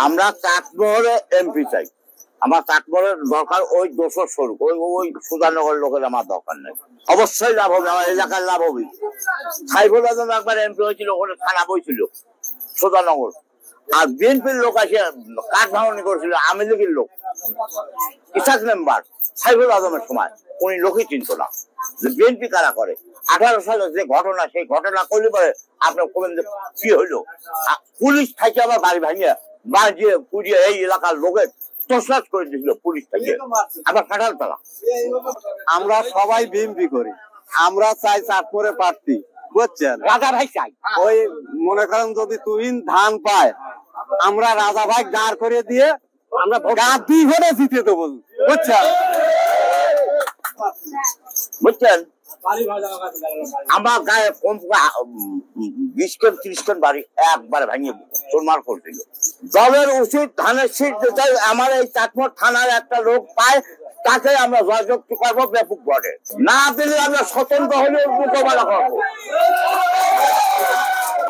আমরা চাটমোহরে এমপি চাই। আমার চাটমোহরের দরকার ওই 200 স্বরূপ, ওই সুধানগর লোকের আমার দরকার নেই। অবশ্যই লাভ হবে, আমার এলাকার লাভ হবে। সাইফুল আজম একবার এমপি হয়েছিল, ওখানে থানা বইছিল সুধানগর, আর বিএনপির লোক আসে কাঠ ভাঙনি করেছিল, আওয়ামী লীগের লোক ইসাক মেম্বার সাইফুল আজমের সময়। উনি লোকই চিনত না যে বিএনপি কারা করে। 18 সালে যে ঘটনা, সেই ঘটনা করলে পরে আপনার কবেন কি হইলো, পুলিশ থাকে আবার বাড়ি ভাঙিয়ে বাজিয়ে পুড়িয়ে এই এলাকার লোকের তসলাস করে দিয়েছিল পুলিশ থেকে, আবার কাঁঠাল তালা। আমরা সবাই বিএনপি করি, আমরা চাই চাটমোহরে প্রার্থী, বুঝছেন? রাজা ভাই চাই। ওই মনে করেন যদি তুহিন ধান পায়, আমরা রাজা ভাই দাঁড় করে দিয়ে আমরা গাদি ভরে জিতে দেবো, বুঝছেন? বুঝছেন, আমার গায়ে কম 20-30 জন বাড়ি একবারে ভাঙিয়ে চোরমার করছিল। দলের উচিত ধানের শীত দিতে, আমার এই চাটমোহর থানার একটা লোক পায়, তাকে আমরা জয়যুক্ত করবো ব্যাপক ভোটে। না দিলে আমরা স্বতন্ত্র হলে মোকাবেলা করবো।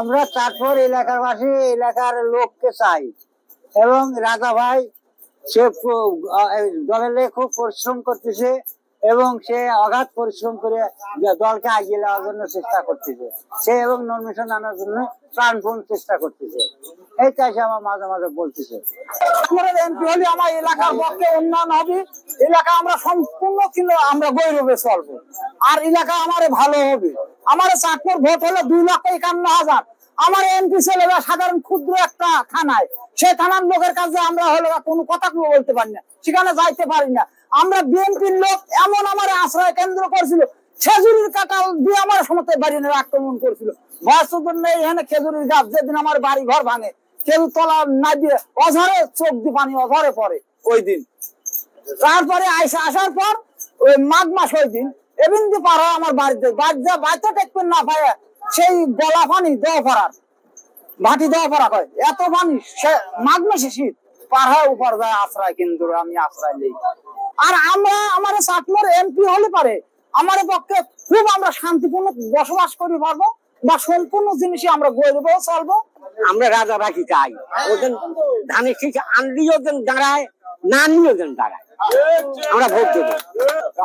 আমরা চাটমোহর এলাকার বাসী, এলাকার লোককে চাই, এবং রাজা ভাই সে দলের খুব পরিশ্রম করতেছে এবং সে অগাধ পরিশ্রম করে দলকে এগিয়ে নেওয়ার জন্য চেষ্টা করতেছে, সে এবং নমিনেশন আনার জন্য প্রাণপণ চেষ্টা করতেছে। এইটাই সে আমার মাঝে মাঝে বলতেছে। এমপি হলে আমার এলাকার পক্ষে উন্নয়ন হবে, এলাকা আমরা সম্পূর্ণ কিন্তু আমরা গৌরবে চলবো, আর এলাকা আমার ভালো হবে। আমার চাটমোহর ভোট হলো 2,51,000। আমার এমপি ছেলেরা সাধারণ ক্ষুদ্র একটা থানায়, সেই থানার লোকের কাছে আমরা হলো কোনো কথা বলতে পারি না, সেখানে যাইতে পারি না। আমরা বিএনপির লোক এমন আমার আশ্রয় কেন্দ্র করছিল, খেজুরির কাঁঠাল দিয়ে আমার সমস্ত বাড়ি আক্রমণ করছিল। বয়সজন নেই এখানে খেজুরির গাছ, যেদিন আমার বাড়ি ঘর ভাঙে খেজুর তলা না দিয়ে অঝরে চোখ দিয়ে পানি অঝরে পড়ে ওই দিন। তারপরে আসার পর ওই মাঘ মাস ওই দিন এমনি পার হয় আমার বাড়িতে, বাড়িতে দেখবেন না পায় সেই গলা পানি দেওয়া পড়ার ভাটি দেওয়া পড়া হয়, এত পানি মাঘ মাসে শীত পার হয় উপর যায় আশ্রয় কেন্দ্র, আমি আশ্রয় নেই। আর আমরা আমার চাটমোহর এমপি হলে পারে আমার পক্ষে খুব আমরা শান্তিপূর্ণ বসবাস করি পারবো, বা সম্পূর্ণ জিনিসই আমরা গড়বো চলবো। আমরা রাজা রাখি চাই, ওদের ধানের শীষ আনলিও যেন দাঁড়ায়, না নিয়েও যেন দাঁড়ায়, আমরা ভোট দেবো।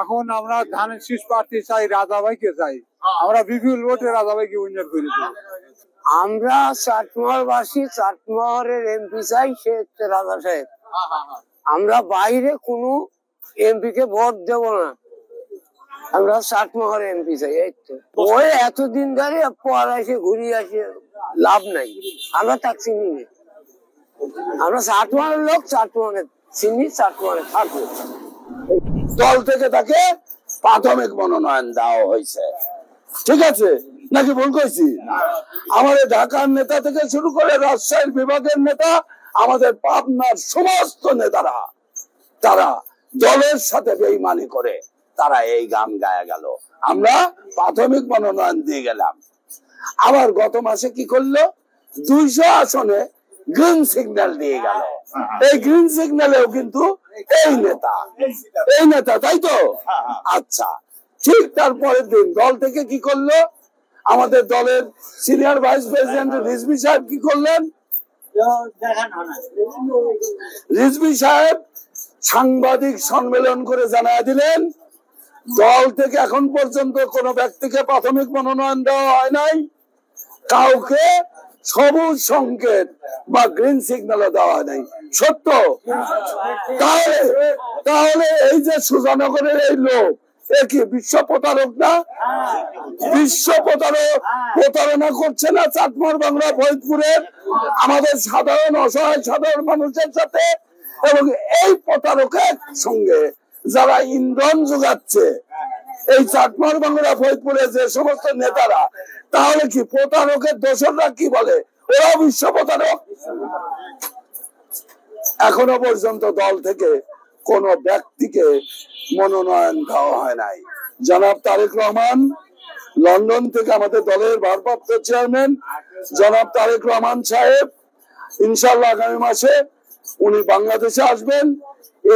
এখন আমরা ধানের শীষ প্রার্থী চাই, রাজা ভাইকে চাই, আমরা বিপুল ভোটে রাজা ভাইকে উন্নয়ন করে দেবো। আমরা চাটমোহরবাসী, চাটমোহরের এমপি চাই, সে হচ্ছে রাজা সাহেব। আমরা বাইরে কোনো এমপি কে ভোট দেব না, আমরা চাটমোহর এমপি চাই। এই তো ওই এতদিন ধরে পর আসে ঘুরিয়ে আসে লাভ নাই, আমরা তাকে চিনি না। আমরা চাটমোহরের লোক, চাটমোহরে চিনি, চাটমোহরে থাকবো। দল থেকে তাকে প্রাথমিক মনোনয়ন দেওয়া হয়েছে, ঠিক আছে নাকি ভুল কইছি? আমাদের ঢাকার নেতা থেকে শুরু করে রাজশাহীর বিভাগের নেতা, আমাদের পাবনার সমস্ত নেতারা তারা দলের সাথে বেইমানি করে তারা এই গান গায়ে গেল। আমরা প্রাথমিক মনোনয়ন দিয়ে গেলাম, আবার গত মাসে কি করলো, 200 আসনে গ্রিন সিগন্যাল দিয়ে গেল। এই গ্রিন সিগন্যালেও কিন্তু এই নেতা, তাই তো? আচ্ছা, ঠিক তারপরের দিন দল থেকে কি করলো, আমাদের দলের সিনিয়র ভাইস প্রেসিডেন্ট রিজভী সাহেব কি করলেন, রিজভী সাহেব সাংবাদিক সম্মেলন করে জানায় দিলেন, দল থেকে এখন পর্যন্ত কোন ব্যক্তিকে প্রাথমিক মনোনয়ন দেওয়া হয় নাই, কাউকে সবুজ সংকেত বা গ্রিন সিগন্যাল দেওয়া হয় নাই। সত্য? তাহলে এই যে সুজানগরের এই লোক, এ কি বিশ্ব প্রতারক না? বিশ্ব প্রতারণা করছে না চাটমোহর বাংলা ফরিদপুরের আমাদের সাধারণ অসহায় সাধারণ মানুষের সাথে? এবং এই প্রতারকের সঙ্গে যারা ইন্ধন যোগাচ্ছে এই চাটমোহর বাংলা ফরিদপুরের যে সমস্ত নেতারা, তাহলে কি প্রতারকের দোসররা কি বলে, ওরা বিশ্ব প্রতারক? এখনো পর্যন্ত দল থেকে কোন ব্যক্তিকে মনোনয়ন দেওয়া হয় নাই। জনাব তারেক রহমান লন্ডন থেকে আমাদের দলের ভারপ্রাপ্ত চেয়ারম্যান জনাব তারেক রহমান সাহেব ইনশাআল্লাহ আগামী মাসে উনি বাংলাদেশে আসবেন,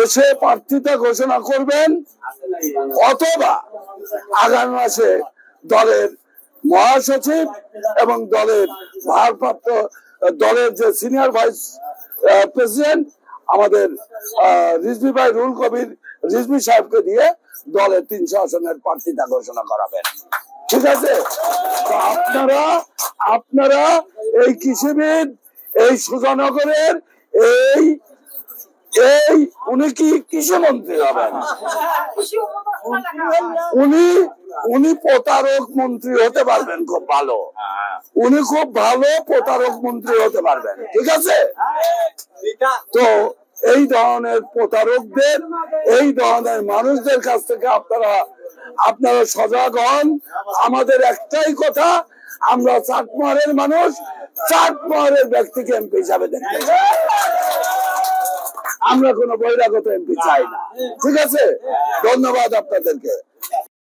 এসে প্রার্থিতা ঘোষণা করবেন, অথবা আগামী মাসে দলের মহাসচিব এবং দলের ভারপ্রাপ্ত দলের যে সিনিয়র ভাইস প্রেসিডেন্ট আমাদের রিজভি ভাই রুল কবির রিজভি সাহেবকে দিয়ে দলের 300 আসনের প্রার্থীতা ঘোষণা করাবেন। ঠিক আছে? তো আপনারা এই কৃষিবিদ, এই সুজানগরের উনি কি কৃষি মন্ত্রী হবেন? উনি প্রতারক মন্ত্রী হতে পারবেন, খুব ভালো। উনি খুব ভালো প্রতারক মন্ত্রী হতে পারবেন। ঠিক আছে? তো এই ধরনের প্রতারকদের, এই ধরনের মানুষদের কাছ থেকে আপনারা সজাগ হন। আমাদের একটাই কথা, আমরা চাটমোহরের মানুষ, চাটমোহরের ব্যক্তিকে এমপি হিসাবে দেখতে চাই। আমরা কোনো বহিরাগত এমপি চাই না। ঠিক আছে? ধন্যবাদ আপনাদেরকে।